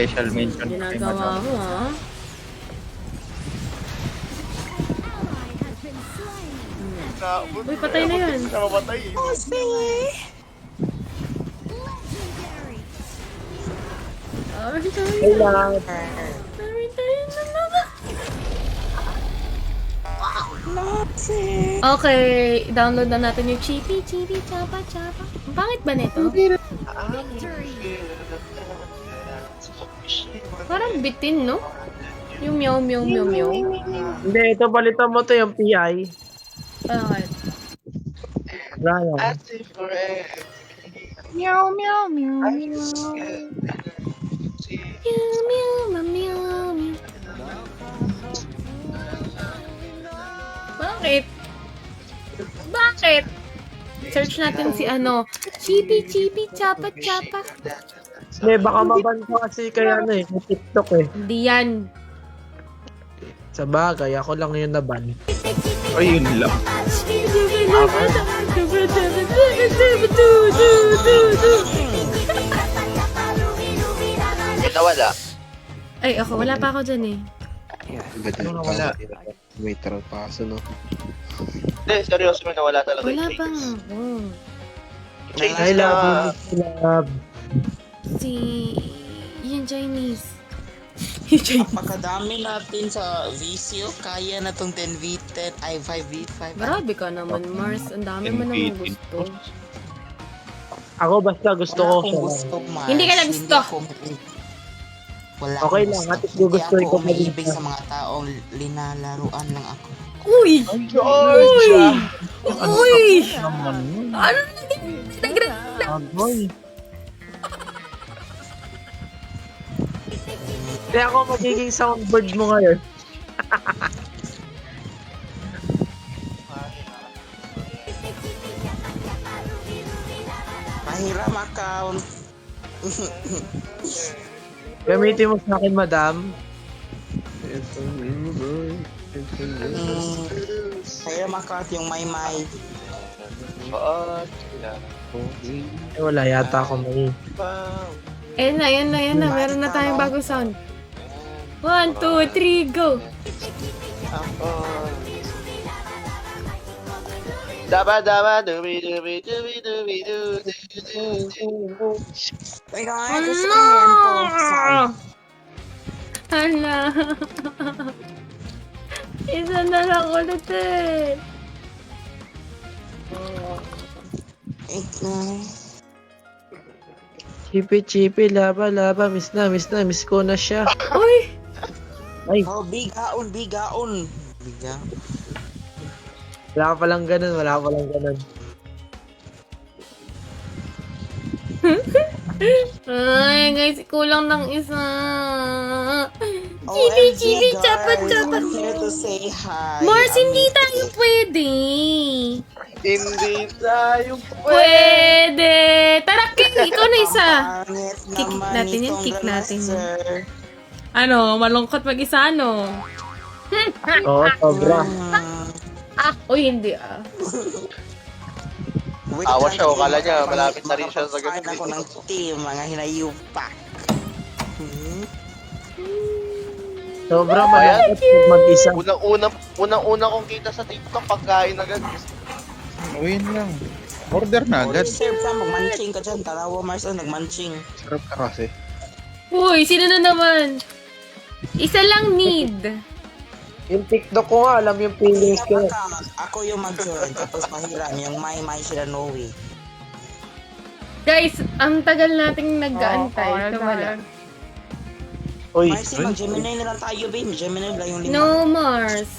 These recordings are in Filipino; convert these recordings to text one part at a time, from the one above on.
special mention kay Ginagawa Madam. mo, ha? Uy, patay na yan. Namamatay eh. Ay, tayo. Kailangan. Tayo na naman. Okay, download na natin yung Chippy, Chapa. Ang pangit ba nito? Parang bitin, no? Yung meow. Hindi, ito palitan mo to yung PI. Bakit? Brian. Meow. Bakit? Search natin si Chippy, Chapa. Hindi, baka maban ko kasi kaya ano eh, may TikTok eh. Hindi yan. Sa bagay, ako lang yun naban. Ay, yun lang. Nawala. Ay, ako. Wala pa ako dyan eh. Ano nawala? May trangkaso, no? Hindi, seryoso may nawala talaga. Wala yung pa Chase. nga ako. Chase I na. love. Si... Yung Chinese. Napakadami natin sa VCO. Kaya na tong 10v10, ay 5v5. Grabe ka naman, Mars. Ang dami mo naman gusto. Ako basta gusto ko. Wala akong gusto, Mars. Hindi ka na gusto. Wala Okay akong lang, gusto. at gugustuhin Hindi ko ako pa din umiibig siya. sa mga taong linalaruan lang ako. Uy! Uy! Ano Boy. Kaya ako magiging soundboard mo ngayon. Pahiram account. Gamitin mo sa akin, madam. Pahiram account yung may. Eh, wala yata ako may. Yan na. Meron na tayong bagong sound. 1, 2, 3, go! Daba, dubi. Ay, gusto ko yan po. Hala. Isa na lang ulit eh. Chippy, laba, miss ko na siya. Uy! Ay, Oh, bigaon. Bigaon. wala ka palang ganun. Ay, guys, kulang ng isa. Chippy, Chapa. I'm here to say hi. Mars, hindi tayo pwede. Hindi tayo Pwede! Tara, King! Ikaw na isa! Pangit Kick naman natin yun, itong kick natin yun. grandmaster. Ano, malungkot mag-isa, ano? Oo, sobra. Uy, hindi ah. Wait Awa lang, siya, o kala niya, makapag- malapit na rin siya sa makapag-find ganun. ako ng team, mga hinayupak. Sobra Ayan. malungkot pag mag-isa. Unang-una kong kita sa TikTok, pagkain agad. Uwin lang. Order na agad. Serve ka, magmanching ka dyan. Tarawa, Mars, nagmanching. Sarap ka kasi. Uy, sino na naman? Isa lang need. Yung TikTok ko nga, alam yung feelings ko. Ako yung mag-join, tapos mahiram, yung may sila Noe. Guys, ang tagal nating nag-aantay. Wala. Uy, Mars, mag-Gemini na lang tayo, babe. Gemini lang yung 5. No, Mars.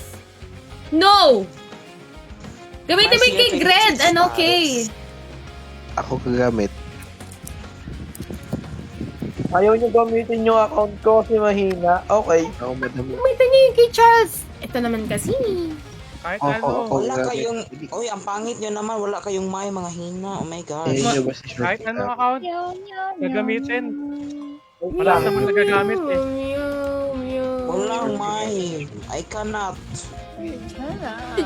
No! Gamitin mo yung kay Gred. Ano, okay? Ako gagamit. ayaw nyo gamitin yung account ko kasi mahina. Okay. Ako madami. Gamitin niyo yung kay Charles. Ito naman kasi. Kahit Ako Wala gagamit. kayong, uy, ang pangit nyo naman, wala kayong may mga hina. Oh my God. Eh, yun ba si Short? Kahit anong account gagamitin. Wala Wala naman nagagamit eh. Walang may. I cannot.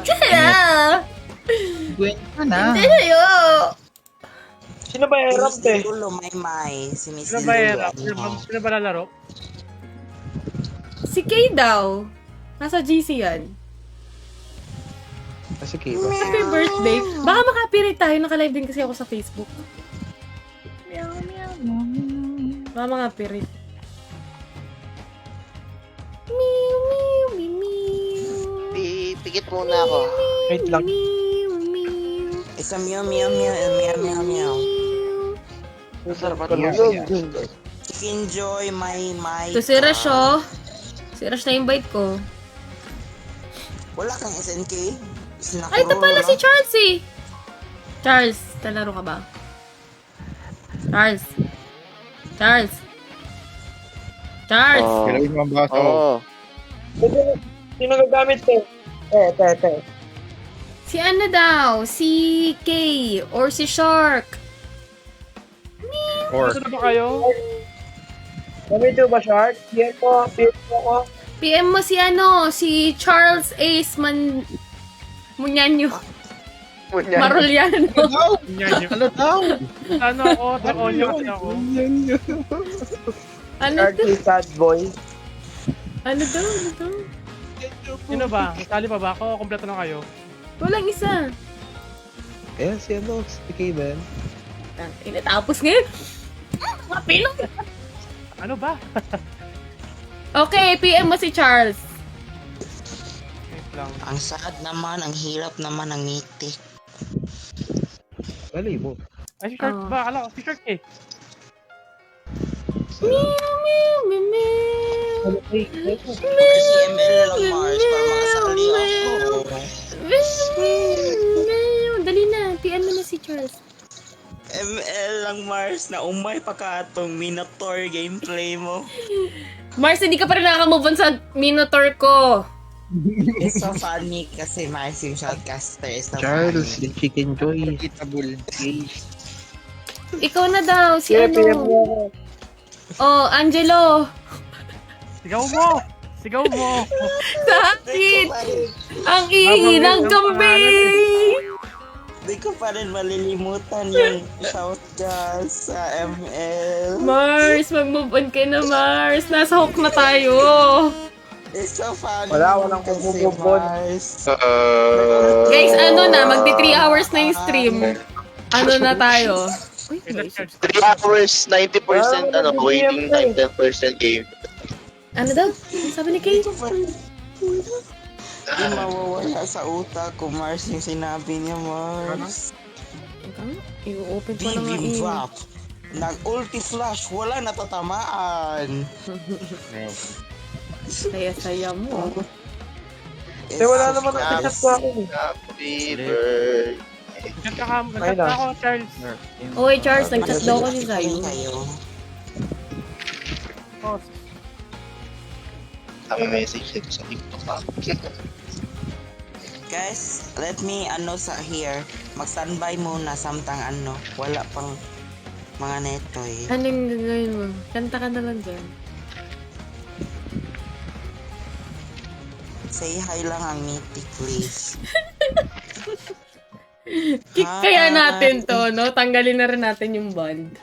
Tsaya! Gwen ka na. Hindi sa'yo! Sino ba Si hirap Miss eh? Dilulo, may. Si Miss Sino ba Dilulo, hirap? Sino ba lalaro? Si Kay daw. Nasa GC yan. Kasi Kiba. Happy birthday. Baka makapirit tayo. Naka-live din kasi ako sa Facebook. Baka makapirit. Meow, meow, meow, meow. Pikit muna ako. Wait lang. Meow, meow. It's a meow. Masarap at Yeah, yun. Enjoy my... So, si Rush, oh. Si Rush na invite ko. Wala kang SNK? Ay, ito pala si Charles, eh. Charles, talaro ka ba? Charles. Charles. Charles. Kilawin mo ang baso. Oo. Sino gagamit eh? Te. Si ano daw? Si Kay or si Shark. Or, Gusto na ba kayo? Gamit ba, Shark? PM mo ako. PM mo si ano, si Charles Ace Munyanyo. Munyan. Maruliano. Yan yun. ano daw? Ano ako? Draconio kasi ako. Ano Shark daw? is sad boy. Ano daw? Sino ba? Masali pa ba ako? Kompleto na kayo. Walang isa. Ayan, si ano, si Kiba. Inatapos ngayon. Mga Pinoy. Ano ba? Okay, PM mo si Charles. Wait lang. Ang sad naman, ang hirap naman ng mythic. Bali mo. Ay, si Shark Oh. ba? Akala ko, si Shark eh. Meow, meow, meow, meow. Or si ML na lang Mars para makasali ako. Meow. Dali na, PM mo na si Charles. ML lang Mars na umay pa ka atong Minotaur gameplay mo. Mars, hindi ka pa rin nakaka-move on sa Minotaur ko. It's so funny kasi Mars yung shotcaster is so Charles, funny. yung Chicken Joy. Eatable. Ikaw na daw, si PM mo ano. ako. Oh, Angelo. Sigaw mo! Sigaw mo! Sa akin. Ang ihi ng kambing. Di ko pa rin malilimutan yung shout ka sa ML. Mars, mag-move on ka na, Mars. Nasa hook na tayo. It's so funny. Walang kasi bububon. Mars. Guys, ano na, magti 3 hours na yung stream. Ano na tayo? Uy, may isip. 3 hours, 90% waiting time, 10% game. Ano daw? Ano sabi ni Kay? Di mawawala sa utak ko, Mars, yung sinabi niya, Mars. I-open ko na nga BB eh. Vap. Nag-ulti flash, wala natatamaan. Saya-saya mo. Eh, wala naman ang chat sa akin eh. Happy birthday. Nagchat na ako, Charles. Okay, Charles, nag-chat daw ko si Zayo. Oh, Tama message dito sa TikTok pa. Guys, let me sa here. Mag-standby muna samtang wala pang mga neto eh. Anong gagawin mo? Kanta ka na lang dyan. Say hi lang ang mythic, please. Kaya natin to, no? Tanggalin na rin natin yung bond.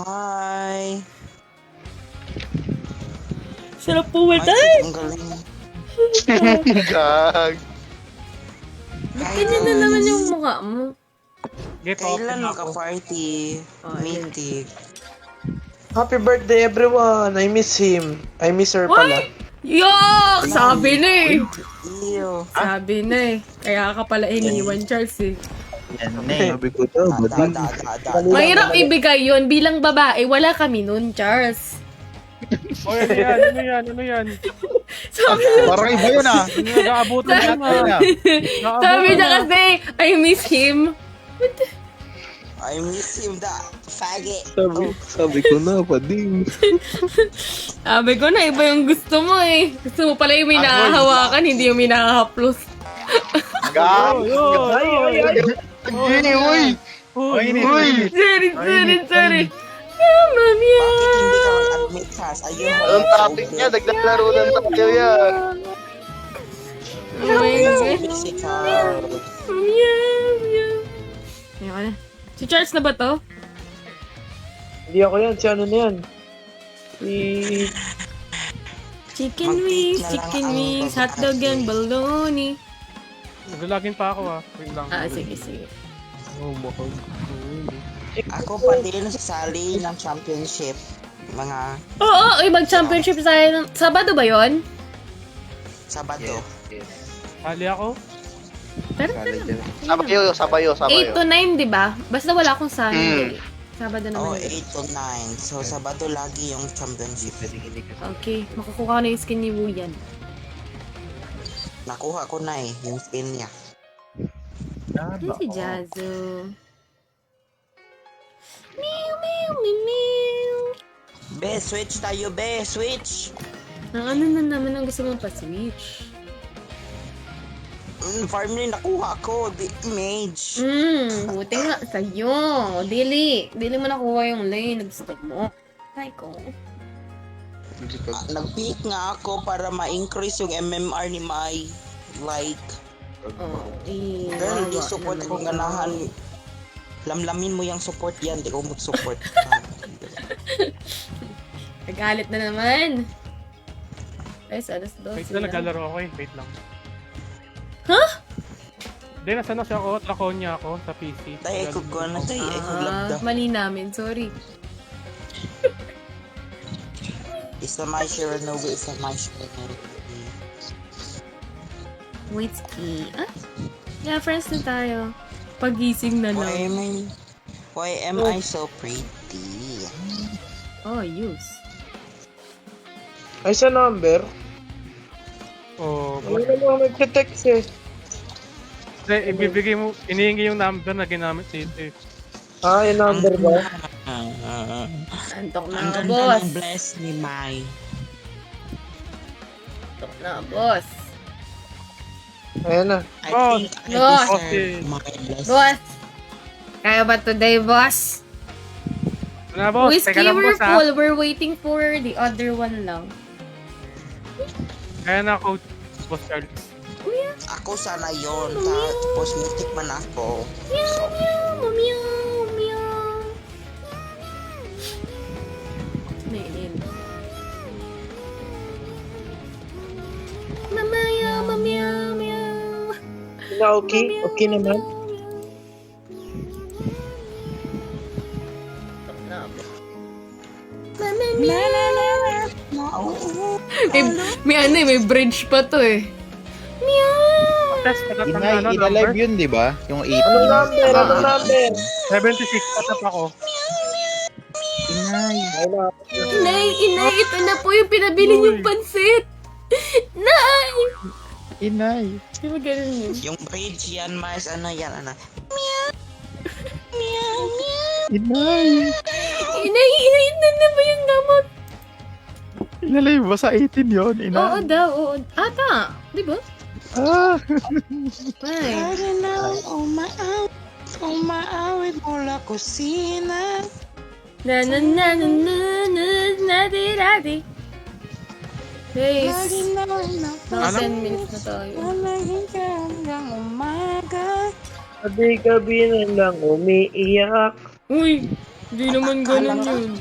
Hi! Sarap pumunta. Ang galing. Gag. Ganyan na naman yung mukha mo. get Kailan open ako. maka-party? Oh, Mythic. Happy birthday everyone. I miss him. I miss her pala. Yok! Sabi na eh. Ew. Sabi na eh. Kaya ka pala iniwan, Charles eh. Yan na eh. Sabi ko daw, bading. Mahirap ibigay yun. Bilang babae, wala kami nun, Charles. Oh, ano yan? Sabi niya, Parang iba yun ah. Ano yung nag-aabutan yan ah? sabi niya kasi, I miss him. I miss him, the faggot. Sabi ko na, bading. Sabi ko na, iba yung gusto mo eh. Gusto mo pala yung may nakahawakan, hindi yung may nakahaplos. Gag. Uy! Uy! Uy! Sorry. Mama mia. Bakit hindi ka mag-admit, Sas? Ayun mo. Anong topic niya? Naglalaro ng tayo yan. Oh my God. Si Carl. Mia. Ayoko na. Si Charles na ba to? Hindi ako yan. Si ano na yan? Si... Chicken Mag-take wings, na lang chicken ang wings, babae. hotdog and bologna. Nag-login pa ako Wait lang. Sige, sige. Oh, mahal. Ako pa din sasali ng championship. Mga Oo, mag-championship tayo. Sabado ba yon? Sabado. Sali ako. Pero Sabayo. 8 to 9, di ba? Basta wala akong Sunday. Sabado Oh, naman. 8 to 9. So, Sabado lagi yung championship. Okay, makukuha ko na yung skin ni Wuyan. Nakuha ko na yung skin niya. Yan si Jazzo. Meow, meow, meow, meow. Be, switch tayo, be. Switch! Ano na naman ang gusto mong pa-switch? Farm rin nakuha ko. Mage. Buti nga sa'yo. Dili mo nakuha yung lane na gusto mo. Ay ko. Nag-pick nga ako para ma-increase yung MMR ni Mai. Like, pero hindi support ko ganahan. Lamlamin mo yung support yan. Di ko mag-support. Nagalit na naman. Ay, alas 2 Wait lang, naglalaro ako Wait lang. Huh? Hindi, nasa na siya ako. Lakonya ako sa PC. Tayo, ikog ko na. Tayo, ikog labda. Mali namin. Sorry. Isa my share no way. Isa my share no way. Wait, ski. Yeah, friends na tayo. Pagising na lang. Why am I so pretty? Oh, use. Ay, sa number. Oh, Ano na mga nagte-text eh. ibibigay mo, inihingi yung number na ginamit dito. Ah, yung number ba? Antok na Ang ako, ganda boss. ng bless ni Mai. Antok na, boss. Ayan na. I Oh, think I boss. deserve my bless. Boss. Kaya ba today, boss? Na boss, Whiskey, teka lang we're boss ha. full. We're waiting for the other one lang. Kaya na ako, Boss Charles. Ako sana yon. Tapos natikman ako. Meow, meow, meow, meow. Nainin. Mamaya, meow, meow. Na okay? Okay naman? May bridge pa to eh. Meow. Test, patatang ano, Ina-live number? yun, di ba? Yung 18. Anong number? Anong number? 76, patap ako. Inay. Ay na. Inay, ito na po yung pinabili niyong pansit. Nay! Inay. Di ba ganun yun? Yung bridge yan, Mars. Ano yan? Ano? Inay. Inay na ba yung gamot? Ina-live ba sa 18 yun, Oo Inay? daw, oo. Ata, di ba? Ah. Ay. Umaawit mula kusina. Na na na na na na na di da di. Guys, mga 10 minutes na tayo. Hanggang umaga. Gabi-gabi na lang umiiyak. Uy, di naman ganun yun.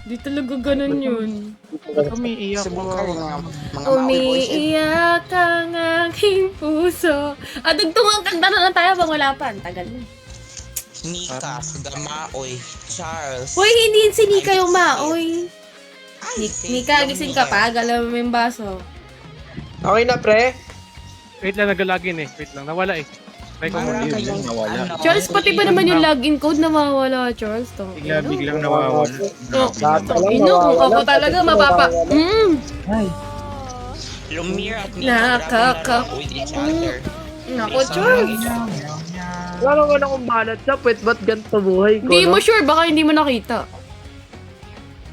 Di talaga ganun yun. Umiiyak Subukan ko nga mga Maui boys. Umiiyak ang aking puso. Dugtungan kanta na lang tayo pag wala pa. Ang tagal na. Nika, Gamaoy, Charles. Uy, hindi si Nika yung maoy. Ay, Nika, gising ka pa. Galaw mo yung baso. Okay na, pre? Wait lang, nag-login Wait lang, nawala Try ko muna. Parang kayong nawala. ano, Charles, pati ba naman yung login code nawawala, Charles? Biglang nawawala. Lahat na lang Ino, kung nawawala. ako talaga mapapa... Lumir at Nika, Nakaka- with each other. Nako, Charles. Wala ko na kung balat sa puwet, ba't ganito buhay ko, Hindi no? mo sure, baka hindi mo nakita.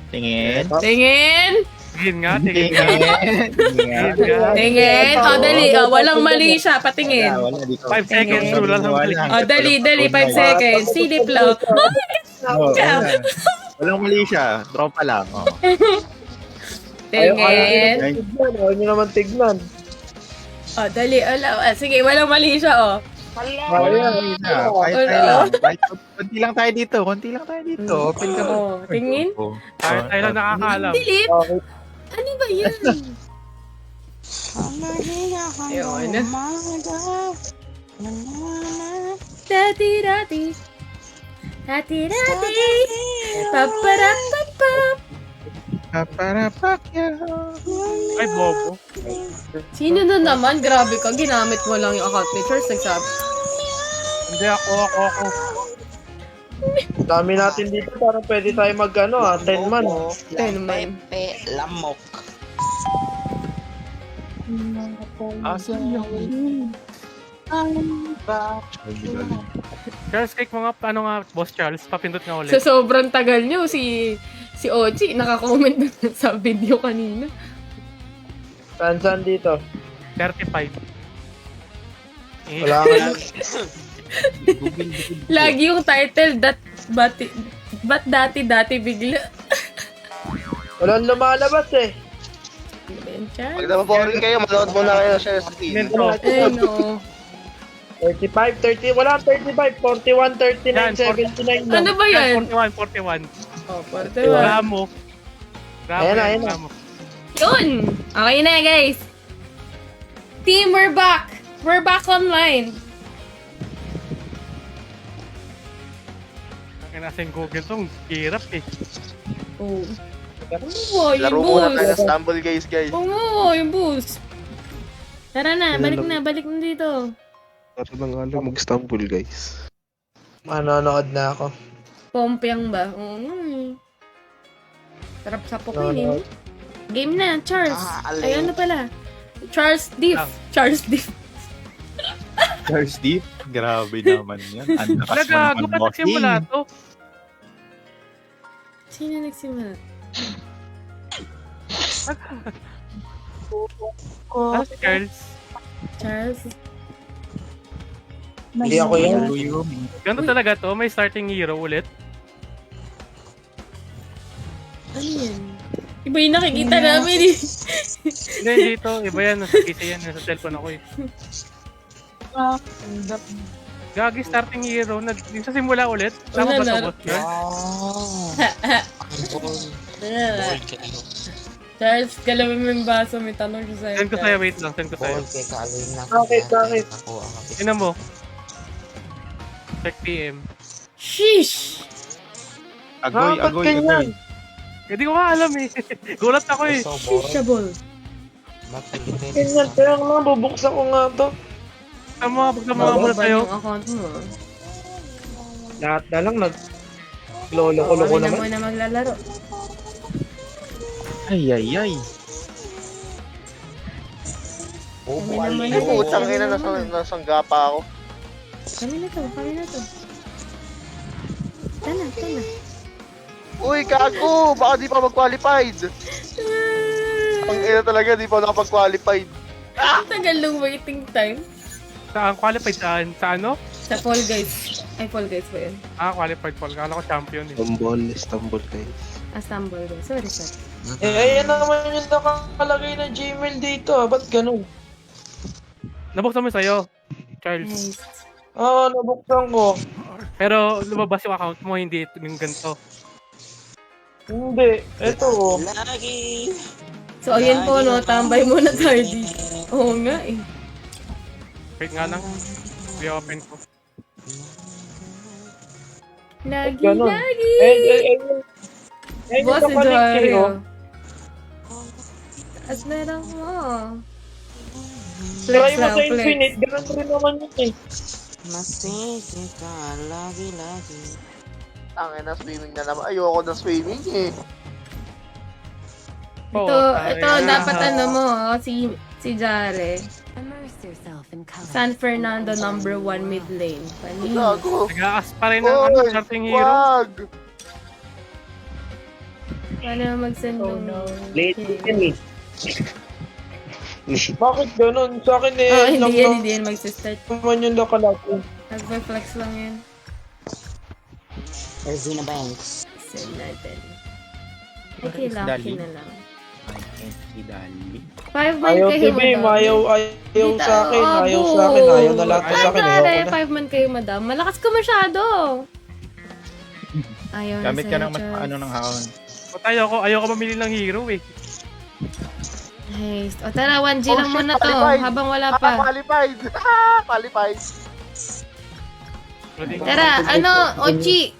Tingin. Tingin! Tingin nga, tingin nga. Tingin. Tingin! Dali. Walang mali siya. Patingin. 5 seconds, wala lang mali. Dali. 5 seconds. Silip lang. Walang mali siya. Tropa lang. Oh. Tingin. Tignan, ayaw nyo naman tignan. Dali. Sige, walang mali siya, Ayun na. Kahit tayo lang. Kahit konti lang tayo dito. Konti lang tayo dito. Open ka ba? Oo, tingin. Tayo lang nakakaalam. Dilip! Okay. Ano ba yan? Ayun. Dati-dati. Dati-dati. Paparapapap. Paparapakya. Ay, bobo. Sino na naman? Grabe ka. Ginamit mo lang yung account ni Charles. Nagsabi. Hindi ako. Dami natin dito, parang pwede tayo 10 man. Ten man. Pepe Lamok. Asan yun? Charles, click mo nga, Boss Charles, papindot nga ulit. Sa sobrang tagal nyo, si Ochi, naka-comment na sa video kanina. Saan dito? 35. Wala nga. Lagi yung title, ba't dati bigla? Walang lumalabas eh. Pag napaboring kayo, manood muna kayo sa stream. Nento. Eh, no. 35, 30, wala 35, 41, 39, 79 lang. Ano ba yan? 41. Oh, parte Ramo. Ayan na. Ramo. Yun! Okay na, guys. Team, we're back. We're back online. Ang nasa yung Google tong hirap eh. Oh. Oh, yung Laro muna tayo boost. ng Stumble guys. Oo, yung boost. Tara na, balik na dito. Para lang alam mag-stumble, guys. Manonood na ako. Pompyang ba? Oo nga eh. Sarap sa pukin eh. Game na, Charles. Alin. Ay, ano pala? Charles Diff. Charles Diff. Charles Deep? Grabe naman yan. Ang lakas Nagago naman, pa bossing. nagsimula to. Sino nagsimula? Ano si Charles? Charles? Hindi ako yan. Ganito talaga to, may starting hero ulit. Ano yan? Iba yung nakikita namin eh. Hindi, dito, iba yan, nasa PC yan, nasa cellphone ako eh. Gagi starting hero, yung sa simula ulit. Tama ba Wala ito, boss? Charles? Charles, galawin mo yung baso. May tanong siya sa'yo. Send ko sa'yo, wait lang, send ko sa'yo. Bakit? Ina mo. Check PM. Sheesh! Agoy, Bakit agoy, ganyan? agoy. Hindi ko nga alam eh. Gulat ako eh. Sheeshable. Ganyan, kaya nga, bubuksan ko nga to. Pagka mga muna Ban sa'yo. yung account mo. Lahat na lang lolo-lolo Kami na naman. muna maglalaro. Ay, ay, ay. Kami naman Putang ina, nasangga pa ako. Kami na to. Tana. Uy, kago! Baka di pa mag-qualified. Ang ina talaga, di pa nakapag-qualified. Tagal ng waiting time. Saan? Qualified saan? Sa ano? Sa Fall Guys. Ay, Fall Guys ba yun? Qualified Paul. Kala ko champion eh. Stumble, guys. Stumble Guys. Sorry. Ayan naman yung nakalagay na Gmail dito. Ba't ganun? Nabuksan mo sa'yo, Charles. Nice. Nabuksan ko. Pero lumabas yung account mo, hindi yung ganito. Hindi. Ito. Lagi. So, ayan po, no. Tambay muna tayo dito. Oo nga eh. Wait nga lang. I-open ko. Lagi. Boss, Ito connect Dario. kayo. At meron mo. Try mo lang, sa Infinite. Ganun rin naman yun eh. Masisi ka lagi. Ang ina, swimming na naman. Ayoko na swimming eh. Ito dapat ano mo, si Jare. San Fernando number 1 mid lane. Panino. Gago. Nag-aas pa rin ang ano, starting hero. Wag! Paano mag-send ng... Late yun eh. Bakit ganun? Sa akin eh. Oh, hindi yan mag-start. Naman yung nakalagay. Nag-flex lang yan. Erzina Banks. Send natin. Okay, lucky na lang. I can't see Dali. 5 man Ayaw kayo, si Bim, madam. ayaw Dito, sa akin, ayaw abo. sa akin, ayaw na lahat sa akin, ayaw Pare, ko na. 5 man kayo, madam. Malakas ka masyado. Ayaw na Gamit ka sa'yo, ng mas Charles. paano ng haon. Ba't ayoko mamili ng hero eh. Nice. O tara, 1G Oh, lang shit, muna to. qualified. Habang wala pa. Qualified! Qualified! Tara, ano, Ochi,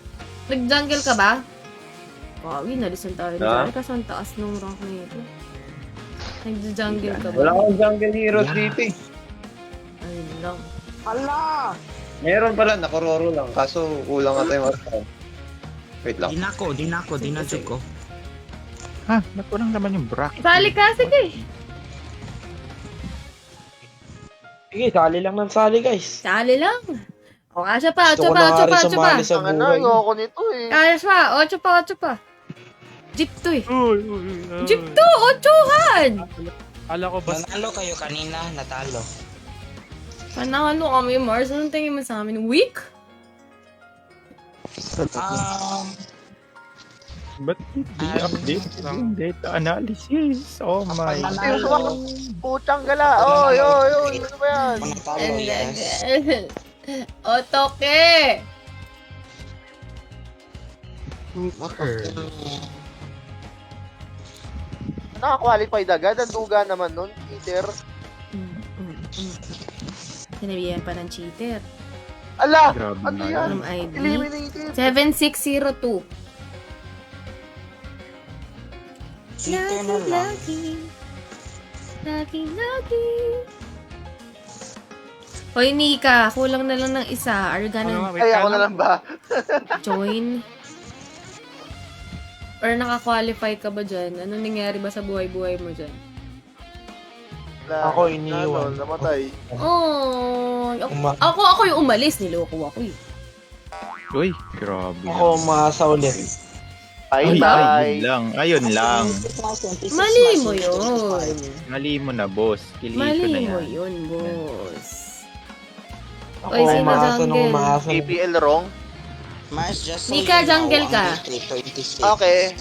nag-jungle ka ba? Kawi, nalisan tayo. Nagkari ka sa taas nung rank na ito. Nag-jungle ka ba? Wala akong jungle heroes dito eh. Ayun lang. Hala! Meron pala, nakororo lang. Kaso kulang ka tayo marami. Wait lang. Dinako ko. Ha? Ba't walang naman yung Brock? Sali ka, sige. Sige, sali lang ng sali guys. Sali lang. O, kasya pa, 8 Gusto ko pa, na nga 8 rin pa, 8 pa. sumali sa Ang ano, buhay. ayoko nito eh. Kaya pa, 8 pa, 8 pa. Jeep to eh. Uy. Jeep to, 8-han! Kala ko ba? Nanalo kayo kanina, natalo. Panalo kami, Mars. Anong tingin mo sa amin? Weak? Ba't hindi update yung data analysis? Oh my. Ay, sumak. Putang gala. Oy. Ano ba yan? Natalo, yes. Otoke! Naka-qualified agad. Ang duga naman nun. Peter. Sinabihan pa ng cheater. Ala! Grabe Ano na yan? Anong ID? Eliminated. 7602. Cheater na lang. Lagi. Hoy, Nika, kulang na lang ng isa. Are you gonna Ay, ako na lang ba? join? Or naka-qualify ka ba dyan? Anong nangyari ba sa buhay-buhay mo dyan? Ako iniiwan. Namatay. Oh, ako yung umalis. Niloko ako eh. Uy, grabe. Ako umasa ulit. Bye-bye. Ayun lang. Mali mo yun. Mali mo na, boss. Kiliito Mali na mo yan. yun, boss. Ako Oy, sino umasa jungle? nung umasa. APL wrong. Mars, just so Nika, you know, jungle ka. ang victory 26. Okay.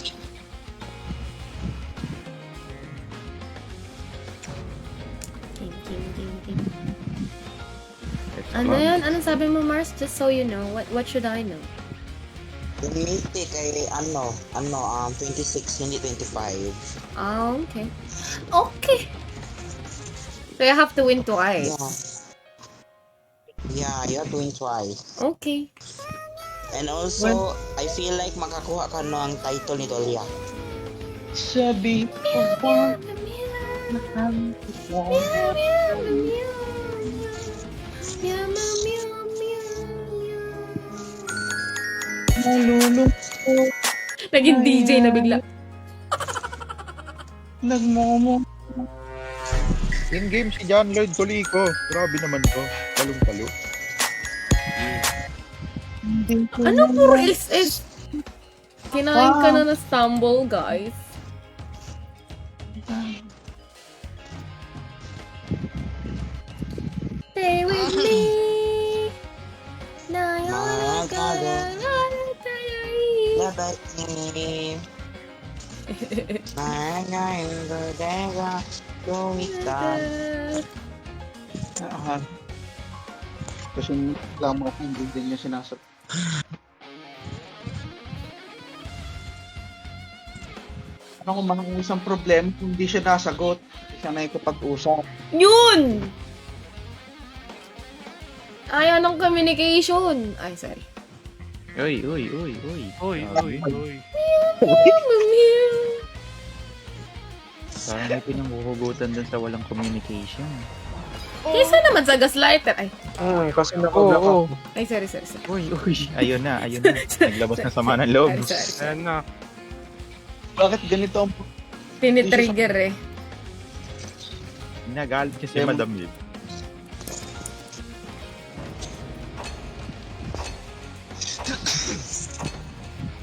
King. Ano yan? Anong sabi mo, Mars? Just so you know. What should I know? Yung mythic ay 26, hindi 25. Oh, okay. Okay. So you have to win twice. Yeah, you have to win twice. Okay. And also, I feel like makakuha ka no ang title ni Dolia. Sabi ko ba? Nalulungkot. Naging DJ na bigla. Nagmomo. In-game si John Lloyd Colico. Grabe naman to. Talong-talo. Ano puro is? Kinain ka na stumble, guys. Stay with me. Na Dapat ni Nangay Bodega Kumitan. Kasi lang mo hindi din niya sinasabi. Ano kung manang isang problema kung hindi siya nasagot, hindi siya nakikipag-usap. Yun! Ayaw ng communication. Ay, sorry. Uy. Uy. Parang may pinanghuhugutan dun sa walang communication. Kesa naman sa gaslighter. Ay, Kasi nakablock ako. ay sorry. Uy. Ayun na. Naglabas ng sama ng loob. Sorry. Ayan na. Bakit ganito ang Tinitrigger eh. Nagalit kasi Madam Lil.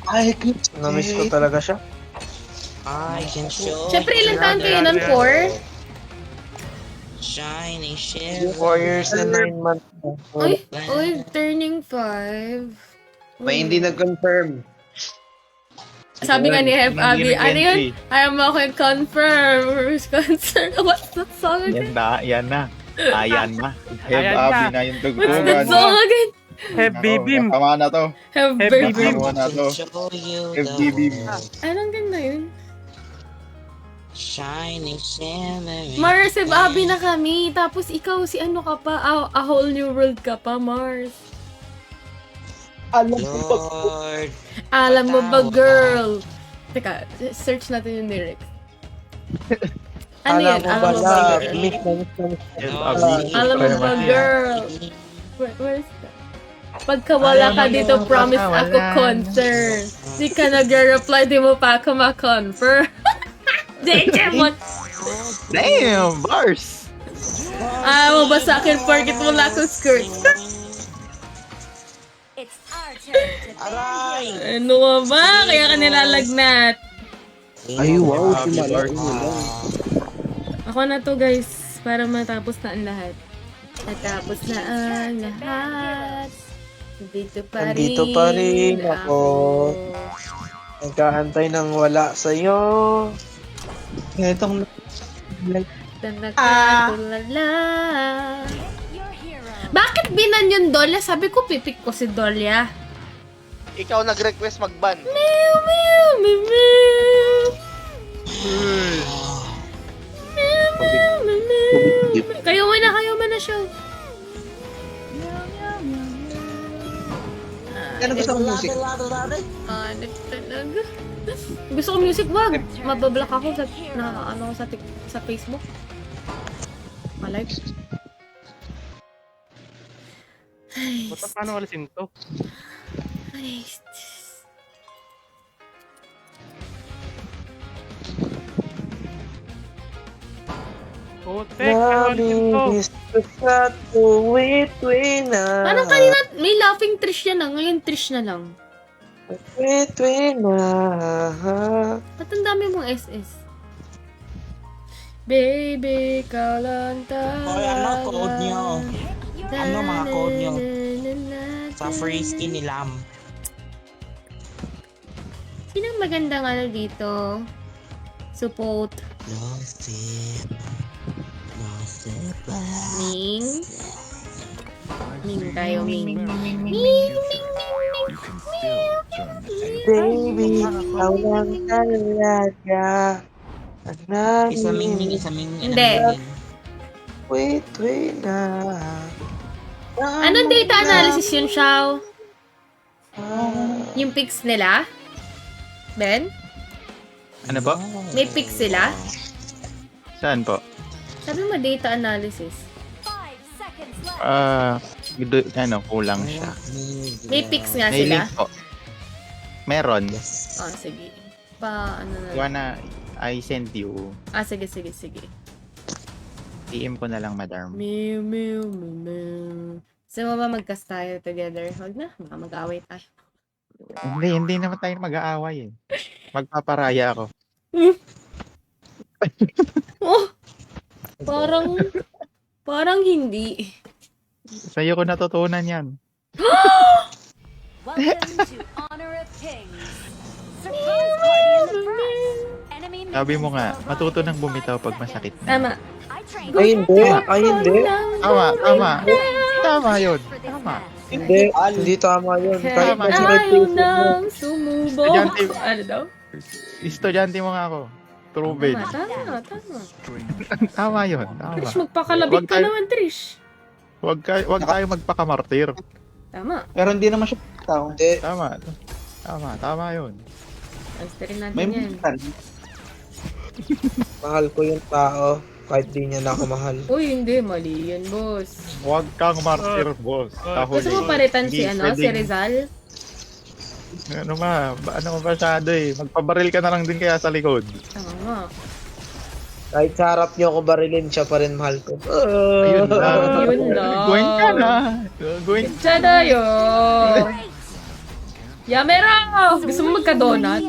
ay, good. Namiss ko talaga siya. I can show. Siyempre, ilang taon kayo nun? 4? Shining shield. 4 years and 9 months. Uy, turning 5. May hindi nag-confirm. Sabi nga ni Hep Abby, ano yun? Ayaw mo ako yung confirm. Who's concerned? What's that song again? Yan na. Ayan na. Heb Ayan Abi na. na yung What's tugtugan. that song again? Have bibim. Tama na to. Have Happy baby. Tama na to. Show you FDB. Anong ganda yun? Shining, shimmering. Mars, Hep Abby na kami. Tapos ikaw, si ano ka pa? A whole new world ka pa, Mars. Alam ko pag Lord. Alam mo ba, girl? Teka, search natin yung lyrics. Ano yan? Alam mo ba, girl? Heb Abi. Alam mo ba, girl? Where's that? Pagka wala ka dito, promise ako concern. Di ka nag-reply, di mo pa ako ma-confirm. Damn! Bars! Ayaw mo ba sa akin, porkit wala akong skirt? Aray! Ano ka ba? Kaya ka nilalagnat. Ay, wow. Happy Bars. Ako na to, guys. Para matapos na ang lahat. Natapos na ang lahat. Nandito pa rin ako. Nagkaantay ng wala sa'yo. itong Tanagkatulala. Bakit binan yung Dolia? Sabi ko pipik ko si Dolia. Ikaw nag-request mag-ban. Meow, meow, meow, meow. Meow, meow, meow, meow. Kayo mo na show. ano gusto mong music? Talaga. Gusto ko music, wag. Mabablock ako sa sa Facebook. Malike. Ay, Paano alisin to? ay. Putek, paano alisin to? sa tuwi-tuwi na. Parang kanina may laughing trish yan na. Ngayon trish na lang. Tuwi-tuwi na. Ba't ang dami mong SS? Baby, ikaw lang talaga. Hoy, ano code nyo? Ano mga code nyo? Sa free skin ni Lam. Sinong magandang ano dito? Support. Lost it. Lost it. Ming. Ming tayo, Ming. Ming, Ming, Ming, Ming. Baby, ikaw lang talaga. Isa ming. Hindi. Tuwi-tuwi na. Anong data analysis yun, Shao? Yung pics nila? Ben? Ano po? May pics sila? Saan po? Sabi mo data analysis. Kulang siya. May pics nga May sila? link po. Meron. Oh, sige. Ano na. Wanna, I send you. Sige. DM ko na lang, madam. Mew, mew, mew, mew. Gusto mo ba mag-cast tayo together? Huwag na, baka mag-away tayo. Hindi naman tayo mag-aaway eh. Magpaparaya ako. Oh! Parang hindi. Sa'yo ko natutunan yan. Sabi mo nga, matuto nang bumitaw pag masakit na. Tama. Ay, hindi. Tama yun. Tama. Hindi tama yun. Kahit Tama. masakit Ayaw yung nang sumubok. Estudyante. Ano daw? Estudyante mo nga ako. Trubid. Tama. Tama yun. Tama. Trish, magpakalabit Wag ka tayo- naman, Trish. Huwag tayo magpakamartir. Tama. Pero hindi naman siya tao. Hindi. Tama yun. Considerin natin May yan. musical. Mahal ko yung tao. Kahit di niya na ako mahal. Uy, hindi. Mali yan, boss. Huwag kang martir, boss. Gusto mo palitan si Hindi Rizal? Ano masyado eh. Magpabaril ka na lang din kaya sa likod. Tama. Kahit sa harap niyo ako barilin, siya pa rin mahal ko. Ayun lang. Yun lang. Going ka na. Going Diyan tayo. Yamero! Gusto mo magka-donut?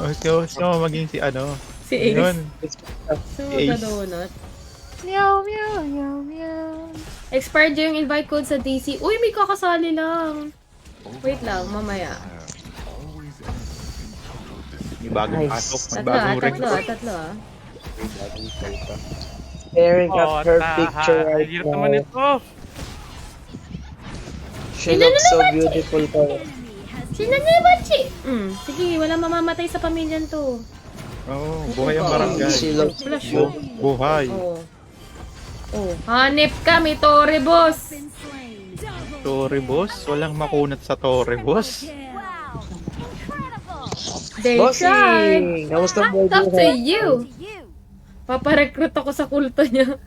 Gusto mo maging si ano. Si Ace. Yun. Gusto mo Ace. magka-donut? Meow. Expired yung invite code sa DC. Uy, may kakasali lang. Wait lang, mamaya. May bagong Nice. pasok, may Tatlo bagong tatlo recruit. tatlo Staring at Oh, her picture right hirap naman now. ito. She looks so beautiful ko. Sino niya ba, Chi? Sige, wala mamamatay sa pamilyan to. Oh, buhay ang barangay. She looks Flash. Buhay. Oh. Oh, hanip kami, Tore Boss. Torre boss, walang makunat sa Torre boss. They tried. Bossing! Kamusta mo? Talk to you. Paparecruit ako sa kulto niya.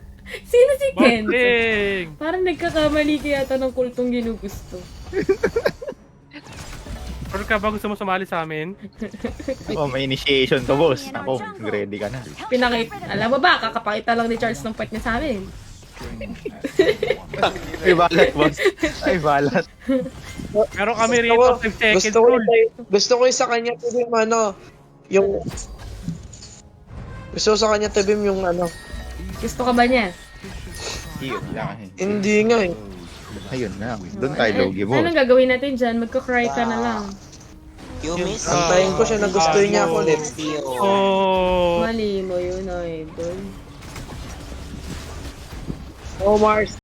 Sino si Ken? Bossing! Parang nagkakamali kaya ata ng kultong ginugusto. Pero ka ba gusto mo sumali sa amin? Oh, may initiation to boss. Ako, ready ka na. Alam mo ba, kakapakita lang ni Charles ng part niya sa amin. Ay, balat boss. Ay, balat. Meron kami rito 5 seconds Gusto ko rule. gusto ko yung sa kanya tibim yung gusto ko sa kanya tibim yung Gusto ka ba niya? Yun lang. hindi nga eh. Ayun lang. Doon tayo logi boss. Anong gagawin natin dyan? Magka-cry ka na lang. You miss Antayin ko siya na gusto niya ako ulit. Oh, Mali mo yun, idol. Oh Mars,